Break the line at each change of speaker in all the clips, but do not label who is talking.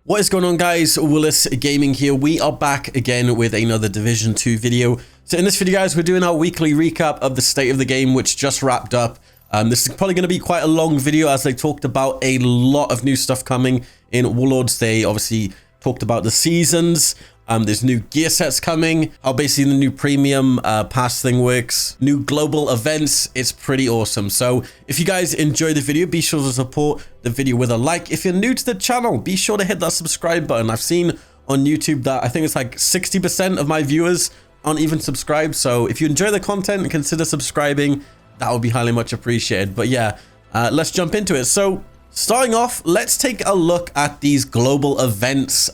What is going on, guys? Willis Gaming here. We are back again with another Division 2 video. So in this video, guys, we're doing our weekly recap of the state of the game, which just wrapped up. This is probably going to be quite a long video as they talked about a lot of new stuff coming in Warlords. They obviously talked about the seasons. There's new gear sets coming, how basically the new premium pass thing works, new global events. It's pretty awesome. So if you guys enjoy the video, be sure to support the video with a like. If you're new to the channel, be sure to hit that subscribe button. I've seen on YouTube that I think it's like 60% of my viewers aren't even subscribed. So if you enjoy the content and consider subscribing, that would be highly much appreciated. But yeah, let's jump into it. So starting off, let's take a look at these global events.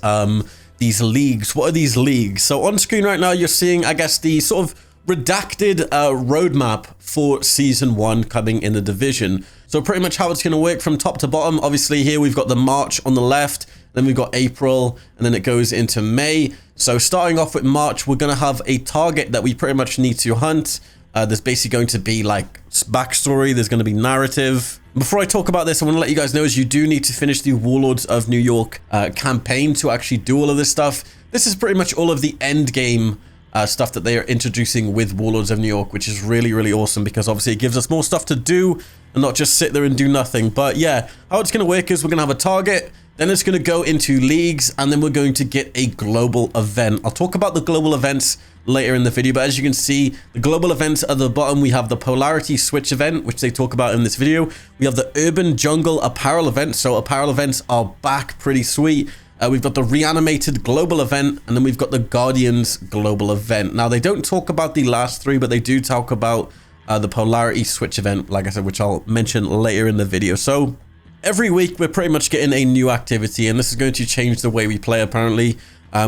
These leagues. What are these leagues? So on screen right now, you're seeing, I guess, the sort of redacted roadmap for Season 1 coming in the Division. So pretty much how it's going to work from top to bottom. Obviously, here we've got the March on the left, then we've got April, and then it goes into May. So starting off with March, we're going to have a target that we pretty much need to hunt. There's basically going to be like backstory. There's going to be narrative. Before I talk about this, I want to let you guys know is you do need to finish the Warlords of New York campaign to actually do all of this stuff. This is pretty much all of the end game stuff that they are introducing with Warlords of New York, which is really, really awesome because obviously it gives us more stuff to do and not just sit there and do nothing. But yeah, how it's going to work is we're going to have a target. Then it's going to go into leagues, and then we're going to get a global event. I'll talk about the global events later in the video, but as you can see, the global events at the bottom, we have the Polarity Switch event, which they talk about in this video. We have the Urban Jungle Apparel event, so apparel events are back, pretty sweet. We've got the Reanimated Global event, and then we've got the Guardians Global event. Now, they don't talk about the last three, but they do talk about the Polarity Switch event, like I said, which I'll mention later in the video. So every week, we're pretty much getting a new activity, and this is going to change the way we play, apparently.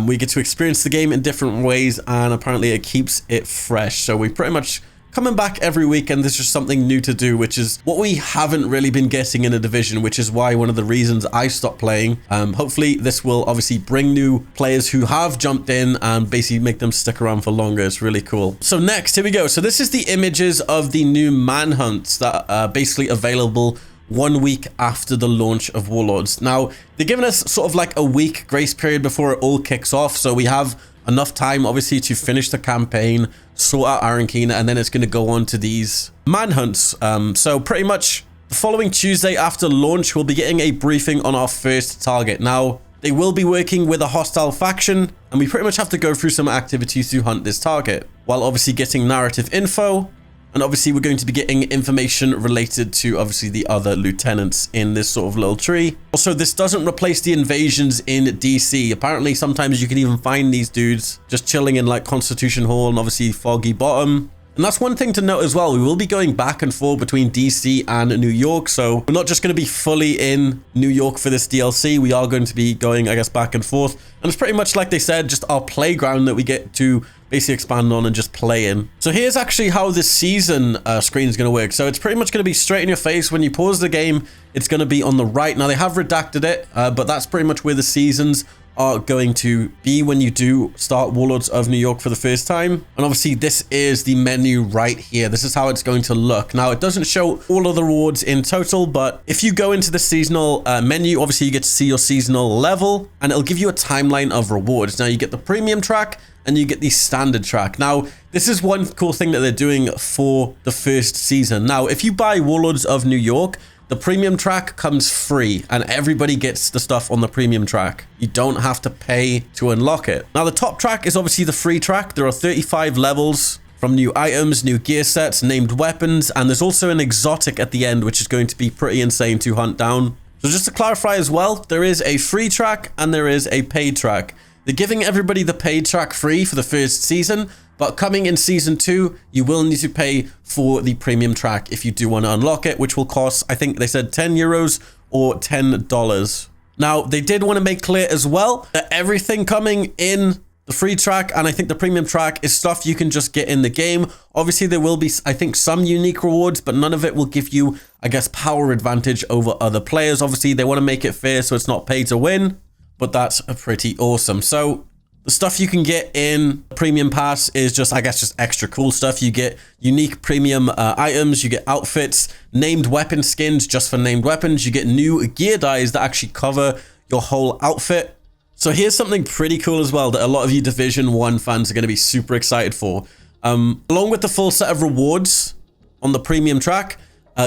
We get to experience the game in different ways, and apparently it keeps it fresh. So we pretty much coming back every week, and there's just something new to do, which is what we haven't really been getting in a Division, which is why one of the reasons I stopped playing. Hopefully this will obviously bring new players who have jumped in and basically make them stick around for longer. It's really cool. So next, here we go. So this is the images of the new Manhunts that are basically available 1 week after the launch of Warlords. Now, they're giving us sort of like a week grace period before it all kicks off, so we have enough time, obviously, to finish the campaign, sort out Arankina, and then it's going to go on to these Manhunts. So pretty much the following Tuesday after launch, we'll be getting a briefing on our first target. Now, they will be working with a hostile faction, and we pretty much have to go through some activities to hunt this target, while obviously getting narrative info. And obviously, we're going to be getting information related to, obviously, the other lieutenants in this sort of little tree. Also, this doesn't replace the invasions in DC. Apparently, sometimes you can even find these dudes just chilling in, like, Constitution Hall and, obviously, Foggy Bottom. And that's one thing to note as well. We will be going back and forth between DC and New York. So we're not just going to be fully in New York for this DLC. We are going to be going, I guess, back and forth. And it's pretty much like they said, just our playground that we get to basically expand on and just play in. So here's actually how this season screen is going to work. So it's pretty much going to be straight in your face. When you pause the game, it's going to be on the right. Now, they have redacted it, but that's pretty much where the seasons are going to be when you do start Warlords of New York for the first time. And obviously this is the menu right here. This is how it's going to look. Now, it doesn't show all of the rewards in total, but if you go into the seasonal menu, obviously you get to see your seasonal level, and it'll give you a timeline of rewards. Now, you get the premium track and you get the standard track. Now, this is one cool thing that they're doing for the first season. Now, if you buy Warlords of New York, the premium track comes free, and everybody gets the stuff on the premium track. You don't have to pay to unlock it. Now, the top track is obviously the free track. There are 35 levels from new items, new gear sets, named weapons, and there's also an exotic at the end, which is going to be pretty insane to hunt down. So just to clarify as well, there is a free track and there is a paid track. They're giving everybody the paid track free for the first season, but coming in Season 2, you will need to pay for the premium track if you do want to unlock it, which will cost, I think they said 10 euros or $10. Now, they did want to make clear as well that everything coming in the free track and I think the premium track is stuff you can just get in the game. Obviously, there will be, I think, some unique rewards, but none of it will give you, I guess, power advantage over other players. Obviously, they want to make it fair so it's not pay to win, but that's pretty awesome. So The stuff you can get in Premium Pass is just, I guess, just extra cool stuff. You get unique premium items, you get outfits, named weapon skins just for named weapons. You get new gear dyes that actually cover your whole outfit. So here's something pretty cool as well that a lot of you Division 1 fans are going to be super excited for. Along with the full set of rewards on the premium track,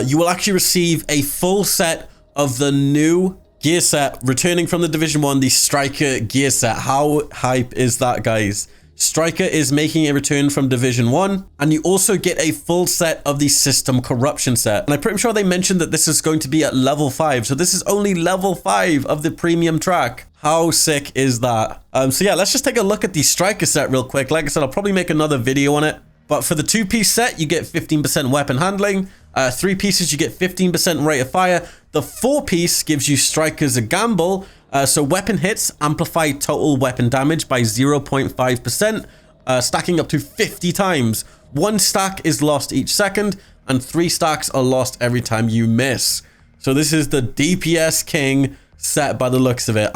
you will actually receive a full set of the new gear set returning from the Division 1, the Striker gear set. How hype is that, guys? Striker is making a return from Division 1, and you also get a full set of the System Corruption set. And I'm pretty sure they mentioned that this is going to be at level 5, so this is only level 5 of the premium track. How sick is that? So yeah, let's just take a look at the Striker set real quick. Like I said, I'll probably make another video on it. But for the 2-piece set, you get 15% weapon handling. 3 pieces, you get 15% rate of fire. The 4-piece gives you Strikers a gamble. So weapon hits amplify total weapon damage by 0.5%, stacking up to 50 times. 1 stack is lost each second, and 3 stacks are lost every time you miss. So this is the DPS King set by the looks of it.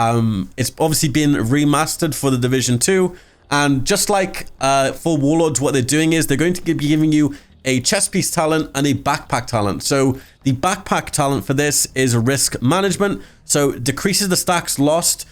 It's obviously been remastered for the Division 2. And just like for Warlords, what they're doing is they're going to be giving you a chest piece talent and a backpack talent. So the backpack talent for this is risk management. So it decreases the stacks lost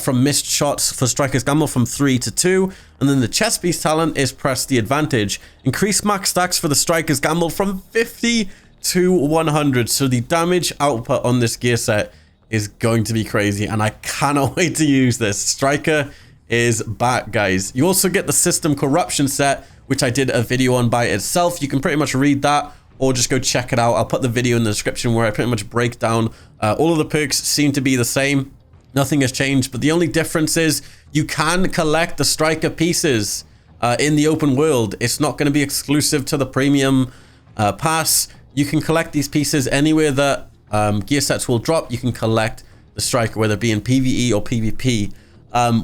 from missed shots for Striker's Gamble from 3 to 2. And then the chest piece talent is press the advantage. Increase max stacks for the Striker's Gamble from 50 to 100. So the damage output on this gear set is going to be crazy. And I cannot wait to use this. Striker is back, guys. You also get the System Corruption set, which I did a video on by itself. You can pretty much read that or just go check it out. I'll put the video in the description where I pretty much break down. All of the perks seem to be the same. Nothing has changed, but the only difference is you can collect the Striker pieces in the open world. It's not going to be exclusive to the premium pass. You can collect these pieces anywhere that gear sets will drop. You can collect the Striker, whether it be in PvE or PvP.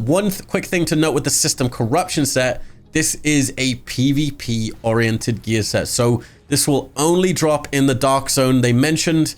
One quick thing to note with the System Corruption set, this is a PvP oriented gear set. So this will only drop in the Dark Zone. They mentioned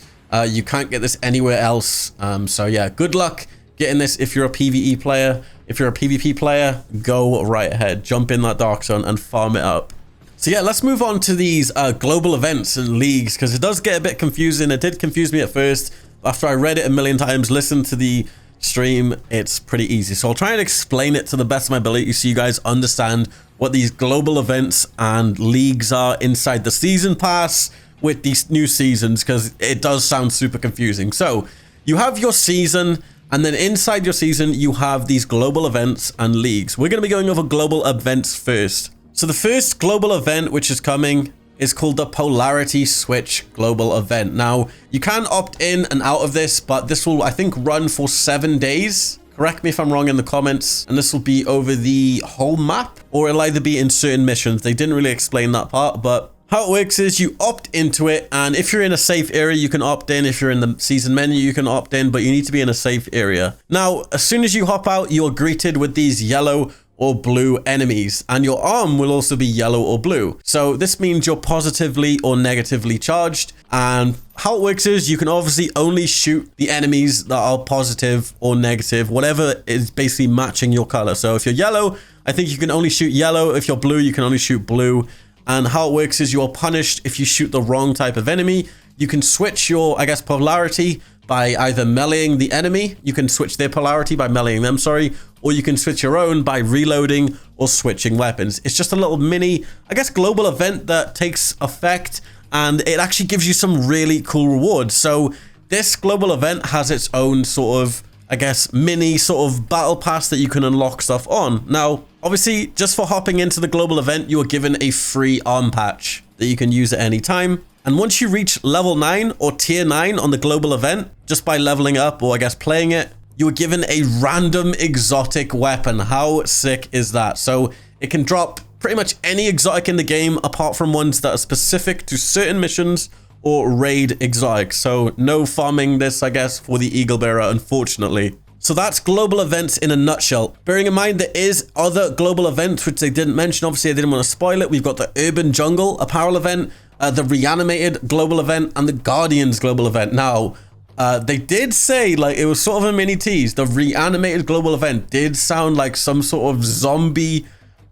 you can't get this anywhere else. So yeah, good luck getting this if you're a PvE player. If you're a PvP player, go right ahead. Jump in that Dark Zone and farm it up. So yeah, let's move on to these global events and leagues, because it does get a bit confusing. It did confuse me at first. After I read it a million times, listened to the stream, it's pretty easy. So I'll try and explain it to the best of my ability so you guys understand what these global events and leagues are inside the season pass with these new seasons, because it does sound super confusing. So you have your season, and then inside your season you have these global events and leagues. We're going to be going over global events first. So the first global event which is coming is called the Polarity Switch Global Event. Now, you can opt in and out of this, but this will, I think, run for 7 days. Correct me if I'm wrong in the comments. And this will be over the whole map, or it'll either be in certain missions. They didn't really explain that part, but how it works is you opt into it, and if you're in a safe area, you can opt in. If you're in the season menu, you can opt in, but you need to be in a safe area. Now, as soon as you hop out, you're greeted with these yellow or blue enemies, and your arm will also be yellow or blue. So this means you're positively or negatively charged, and how it works is you can obviously only shoot the enemies that are positive or negative, whatever is basically matching your color. So if you're yellow, I think you can only shoot yellow. If you're blue, you can only shoot blue. And how it works is you're punished if you shoot the wrong type of enemy. You can switch your, I guess, polarity by either meleeing the enemy. You can switch their polarity by meleeing them, sorry, or you can switch your own by reloading or switching weapons. It's just a little mini, I guess, global event that takes effect, and it actually gives you some really cool rewards. So this global event has its own sort of, I guess, mini sort of battle pass that you can unlock stuff on. Now, obviously, just for hopping into the global event, you are given a free arm patch that you can use at any time. And once you reach level 9 or tier 9 on the global event, just by leveling up or I guess playing it, you are given a random exotic weapon. How sick is that? So it can drop pretty much any exotic in the game apart from ones that are specific to certain missions or raid exotics. So no farming this, I guess, for the Eagle Bearer, unfortunately. So that's global events in a nutshell. Bearing in mind there is other global events which they didn't mention. Obviously, I didn't want to spoil it. We've got the Urban Jungle Apparel event, the Reanimated global event, and the Guardians global event. Now, They did say, like, it was sort of a mini tease. The reanimated global event did sound like some sort of zombie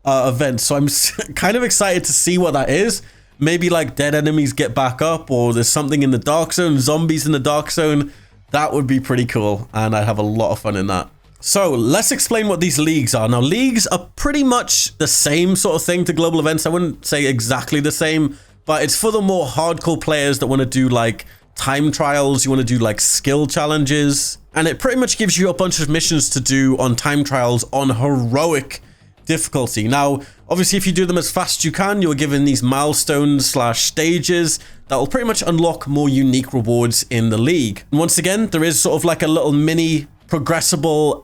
event. So I'm kind of excited to see what that is. Maybe like dead enemies get back up, or there's something in the dark zone, zombies in the dark zone. That would be pretty cool, and I'd have a lot of fun in that. So let's explain what these leagues are. Now, leagues are pretty much the same sort of thing to global events. I wouldn't say exactly the same, but it's for the more hardcore players that want to do like time trials, you want to do like skill challenges, and it pretty much gives you a bunch of missions to do on time trials on heroic difficulty. Now, obviously, if you do them as fast as you can, you're given these milestones / stages that will pretty much unlock more unique rewards in the league. And once again, there is sort of like a little mini progressible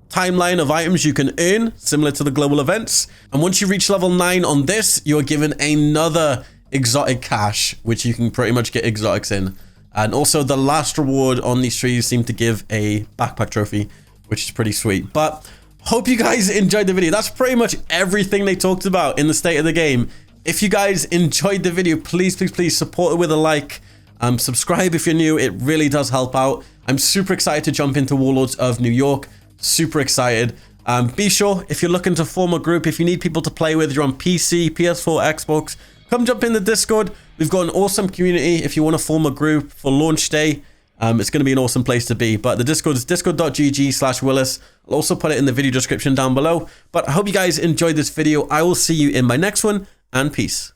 timeline of items you can earn, similar to the global events. And once you reach level 9 on this, you're given another exotic cache, which you can pretty much get exotics in. And also the last reward on these trees seem to give a backpack trophy, which is pretty sweet. But hope you guys enjoyed the video. That's pretty much everything they talked about in the state of the game. If you guys enjoyed the video, please, please, please support it with a like. Subscribe if you're new. It really does help out. I'm super excited to jump into Warlords of New York. Super excited. Be sure, if you're looking to form a group, if you need people to play with, you're on PC, PS4, Xbox, come jump in the Discord. We've got an awesome community if you want to form a group for launch day. It's going to be an awesome place to be. But the Discord is discord.gg/Willis. I'll also put it in the video description down below. But I hope you guys enjoyed this video. I will see you in my next one, and peace.